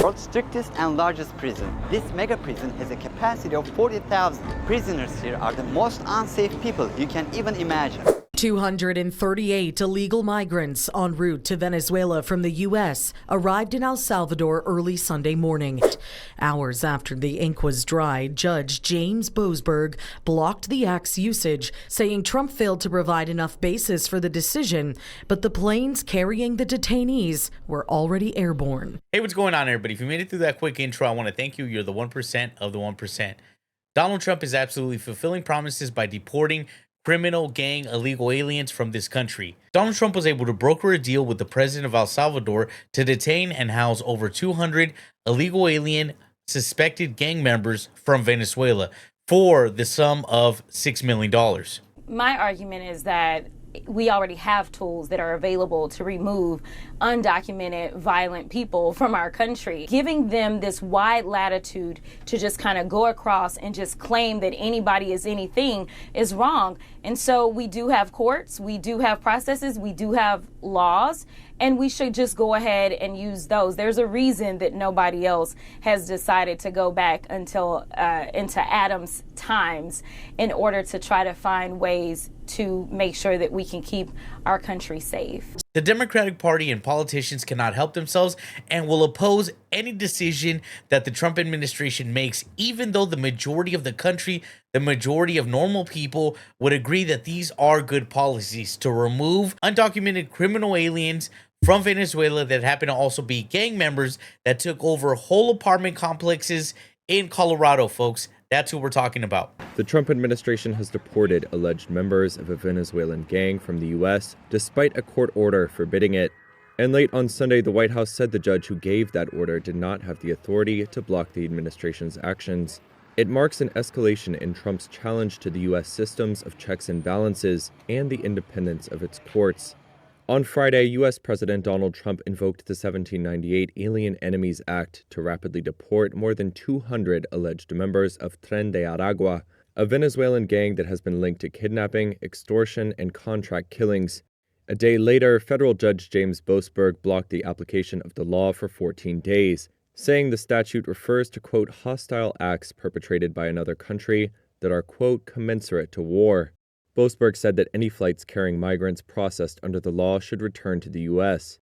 World's strictest and largest prison. This mega prison has a capacity of 40,000. Prisoners here are the most unsafe people you can even imagine. 238 illegal migrants en route to Venezuela from the U.S. arrived in El Salvador early Sunday morning. Hours after the ink was dry, Judge James Boasberg blocked the act's usage, saying Trump failed to provide enough basis for the decision, but the planes carrying the detainees were already airborne. Hey, what's going on, everybody? If you made it through that quick intro, I want to thank you. You're the 1% of the 1%. Donald Trump is absolutely fulfilling promises by deporting criminal gang illegal aliens from this country. Donald Trump was able to broker a deal with the president of El Salvador to detain and house over 200 illegal alien suspected gang members from Venezuela for the sum of $6 million. My argument is that we already have tools that are available to remove undocumented violent people from our country. Giving them this wide latitude to just kind of go across and just claim that anybody is anything is wrong. And so we do have courts, we do have processes, we do have laws, and we should just go ahead and use those. There's a reason that nobody else has decided to go back until into Adam's times in order to try to find ways to make sure that we can keep our country safe. The Democratic Party and politicians cannot help themselves and will oppose any decision that the Trump administration makes, even though the majority of the country, the majority of normal people would agree that these are good policies to remove undocumented criminal aliens from Venezuela that happen to also be gang members that took over whole apartment complexes in Colorado, folks. That's who we're talking about. The Trump administration has deported alleged members of a Venezuelan gang from the U.S. despite a court order forbidding it. And late on Sunday, the White House said the judge who gave that order did not have the authority to block the administration's actions. It marks an escalation in Trump's challenge to the U.S. systems of checks and balances and the independence of its courts. On Friday, U.S. President Donald Trump invoked the 1798 Alien Enemies Act to rapidly deport more than 200 alleged members of Tren de Aragua, a Venezuelan gang that has been linked to kidnapping, extortion, and contract killings. A day later, federal Judge James Boasberg blocked the application of the law for 14 days, saying the statute refers to, quote, hostile acts perpetrated by another country that are, quote, commensurate to war. Boasberg said that any flights carrying migrants processed under the law should return to the U.S.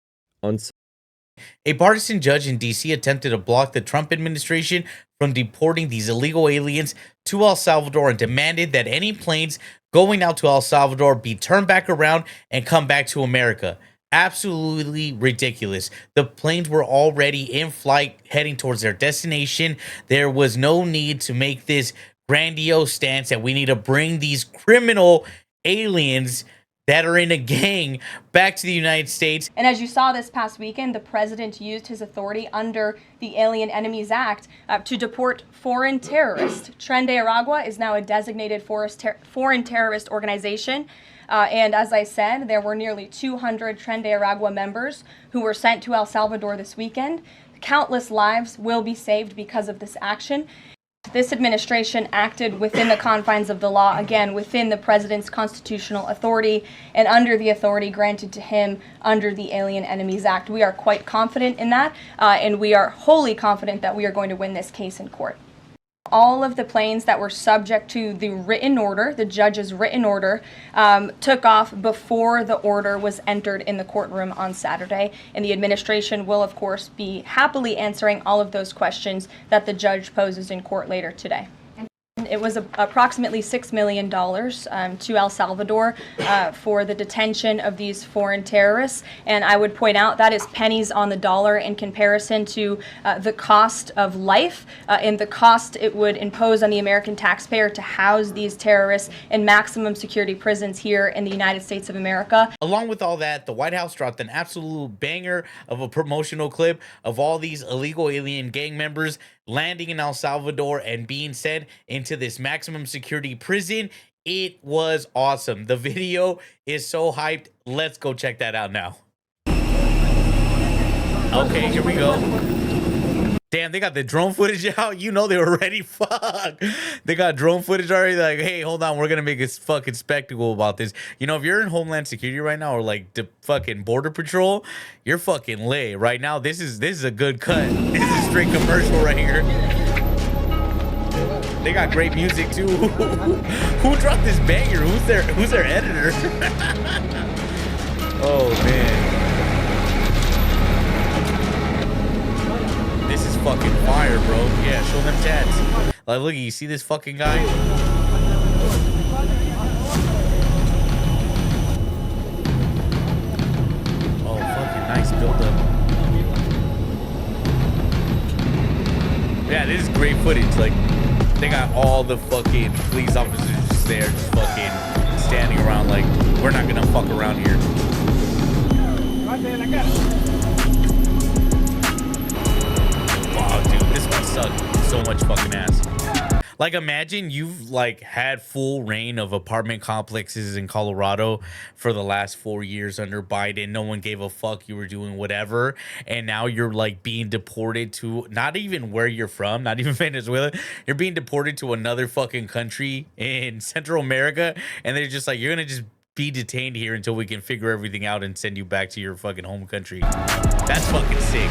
A partisan judge in D.C. attempted to block the Trump administration from deporting these illegal aliens to El Salvador and demanded that any planes going out to El Salvador be turned back around and come back to America. Absolutely ridiculous. The planes were already in flight heading towards their destination. There was no need to make this grandiose stance that we need to bring these criminal aliens that are in a gang back to the United States. And as you saw this past weekend, the president used his authority under the Alien Enemies Act to deport foreign terrorists. Tren de Aragua is now a designated foreign terrorist organization. And as I said, there were nearly 200 Tren de Aragua members who were sent to El Salvador this weekend. Countless lives will be saved because of this action. This administration acted within the confines of the law, again, within the president's constitutional authority and under the authority granted to him under the Alien Enemies Act. We are quite confident in that, and we are wholly confident that we are going to win this case in court. All of the planes that were subject to the written order, the judge's written order, took off before the order was entered in the courtroom on Saturday. And the administration will, of course, be happily answering all of those questions that the judge poses in court later today. It was approximately $6 million to El Salvador for the detention of these foreign terrorists. And I would point out that is pennies on the dollar in comparison to the cost of life and the cost it would impose on the American taxpayer to house these terrorists in maximum security prisons here in the United States of America. Along with all that, the White House dropped an absolute banger of a promotional clip of all these illegal alien gang members landing in El Salvador and being sent into this maximum security prison. It was awesome. The video is so hyped. Let's go check that out now. Okay, here we go. Damn, they got the drone footage out. You know they were ready. Fuck. They got drone footage already. Like, hey, hold on. We're going to make a fucking spectacle about this. You know, if you're in Homeland Security right now or like the fucking Border Patrol, you're fucking lit. Right now, this is a good cut. This is a straight commercial right here. They got great music too. Who dropped this banger? Who's their editor? Oh, man. This is fucking fire, bro. Yeah, show them tats. Like, look, you see this fucking guy? Oh, fucking nice build-up. Yeah, this is great footage. Like, they got all the fucking police officers just there, just fucking standing around like, we're not gonna fuck around here. Wow, dude, this one sucked so much fucking ass. Like, imagine you've like had full reign of apartment complexes in Colorado for the last 4 years under Biden. No one gave a fuck. You were doing whatever. And now you're like being deported to not even where you're from, not even Venezuela. You're being deported to another fucking country in Central America. And they're just like, you're going to just be detained here until we can figure everything out and send you back to your fucking home country. That's fucking sick.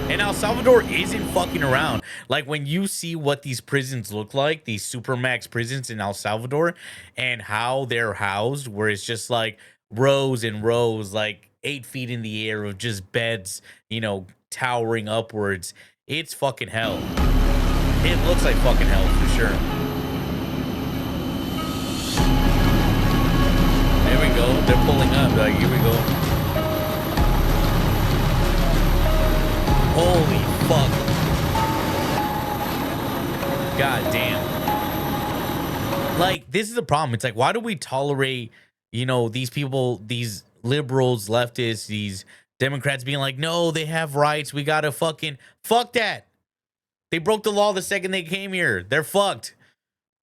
And El Salvador isn't fucking around. Like, when you see what these prisons look like, these supermax prisons in El Salvador, and how they're housed, where it's just like rows and rows, like 8 feet in the air of just beds, you know, towering upwards. It's fucking hell. It looks like fucking hell for sure. There we go. They're pulling up. Like, here we go. Holy fuck. God damn. Like, this is the problem. It's like, why do we tolerate, you know, these people, these liberals, leftists, these Democrats being like, no, they have rights. We gotta fucking fuck that. They broke the law the second they came here. They're fucked.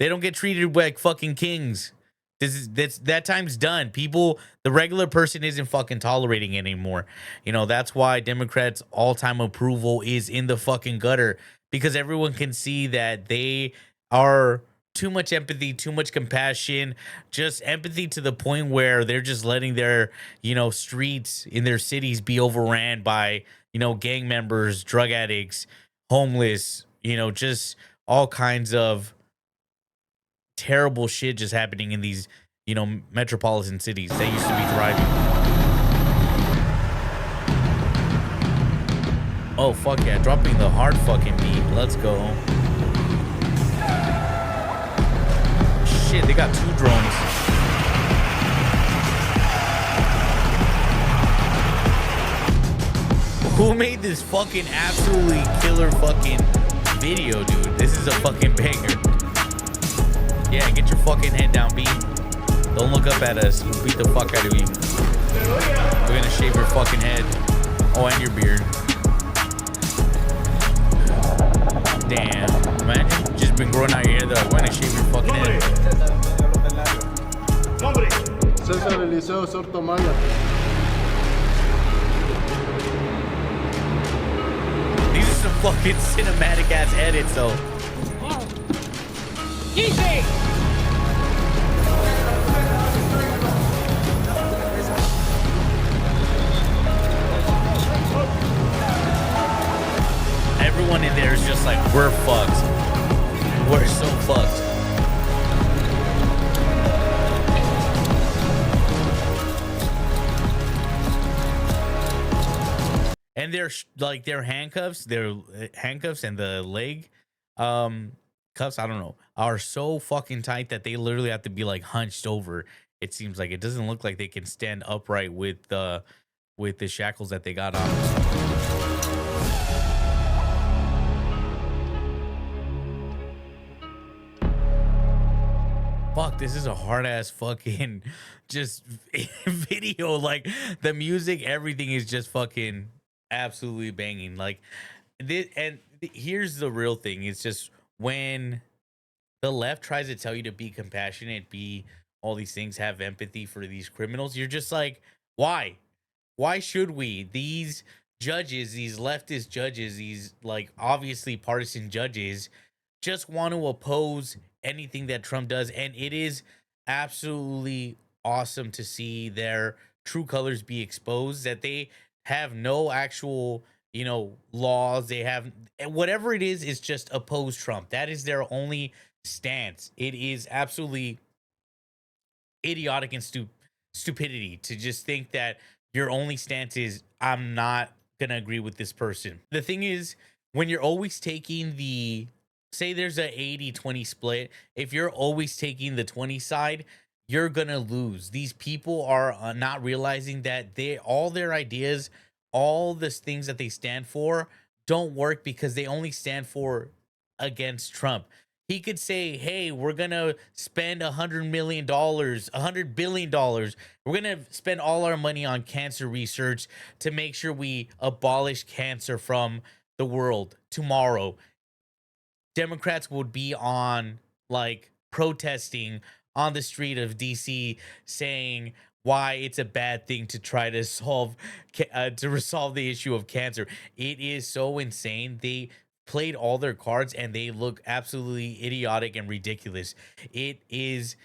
They don't get treated like fucking kings. That time's done. People, the regular person isn't fucking tolerating it anymore. You know, that's why Democrats' all-time approval is in the fucking gutter, because everyone can see that they are too much empathy, too much compassion, just empathy to the point where they're just letting their, you know, streets in their cities be overran by, you know, gang members, drug addicts, homeless, you know, just all kinds of terrible shit just happening in these, you know, metropolitan cities that used to be thriving. Oh, fuck yeah. Dropping the hard fucking beat. Let's go. Shit, they got 2 drones. Who made this fucking absolutely killer fucking video, dude? This is a fucking banger. Yeah, get your fucking head down, B. Don't look up at us. We'll beat the fuck out of you. We're gonna shave your fucking head. Oh, and your beard. Damn. Imagine just been growing out your hair though. We're gonna shave your fucking head. César Eliseo Sortomaya. These are some fucking cinematic ass edits though. Easy! Everyone in there is just like, we're fucked. We're so fucked. And they're like their handcuffs and the leg cuffs, I don't know, are so fucking tight that they literally have to be like hunched over. It seems like it doesn't look like they can stand upright with the shackles that they got on. Fuck, this is a hard ass fucking just video. Like, the music, everything is just fucking absolutely banging. Like, this, and here's the real thing. It's just when the left tries to tell you to be compassionate, be all these things, have empathy for these criminals, you're just like, why? Why should we? These judges, these leftist judges, these like obviously partisan judges, just want to oppose anything that Trump does. And it is absolutely awesome to see their true colors be exposed, that they have no actual, laws. They have whatever it is just oppose Trump. That is their only stance. It is absolutely idiotic and stupidity to just think that your only stance is I'm not gonna agree with this person. The thing is, when you're always taking the, say there's a 80-20 split, if you're always taking the 20 side, you're gonna lose. These people are not realizing that all their ideas, all the things that they stand for don't work because they only stand for against Trump. He could say, hey, we're going to spend $100 million, $100 billion. We're going to spend all our money on cancer research to make sure we abolish cancer from the world tomorrow. Democrats would be on like protesting on the street of DC saying why it's a bad thing to try to resolve the issue of cancer. It is so insane. They played all their cards and they look absolutely idiotic and ridiculous. It is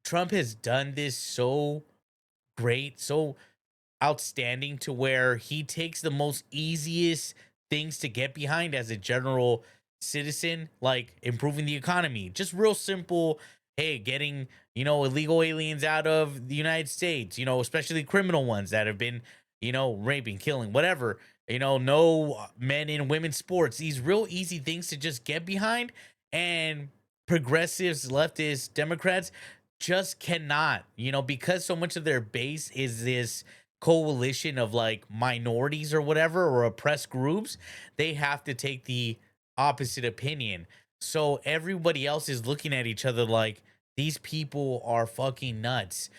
Trump has done this so great, so outstanding, to where he takes the most easiest things to get behind as a general citizen, like improving the economy. Just real simple. Hey, getting, illegal aliens out of the United States, especially criminal ones that have been, raping, killing, whatever, no men in women's sports, these real easy things to just get behind. And progressives, leftists, Democrats just cannot, because so much of their base is this coalition of like minorities or whatever, or oppressed groups. They have to take the opposite opinion. So everybody else is looking at each other like these people are fucking nuts.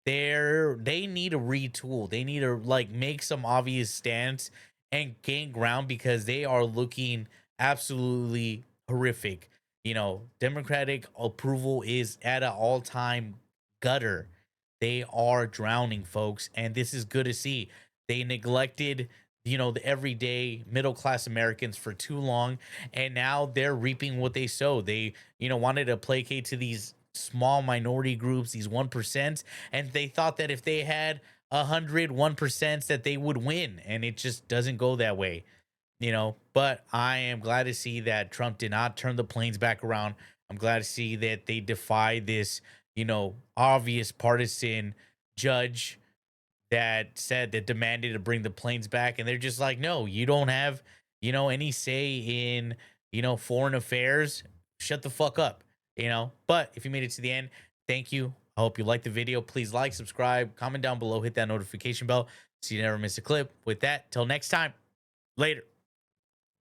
They need to retool. They need to like make some obvious stance and gain ground, because they are looking absolutely horrific. Democratic approval is at an all-time gutter. They are drowning, folks, and this is good to see. They neglected, the everyday middle class Americans for too long, and now they're reaping what they sow. They, wanted to placate to these small minority groups, these 1%, and they thought that if they had 101% that they would win, and it just doesn't go that way. But I am glad to see that Trump did not turn the planes back around. I'm glad to see that they defy this, obvious partisan judge that demanded to bring the planes back. And they're just like, no, you don't have, any say in, foreign affairs. Shut the fuck up, But if you made it to the end, thank you. I hope you liked the video. Please like, subscribe, comment down below, hit that notification bell so you never miss a clip. With that, till next time, later.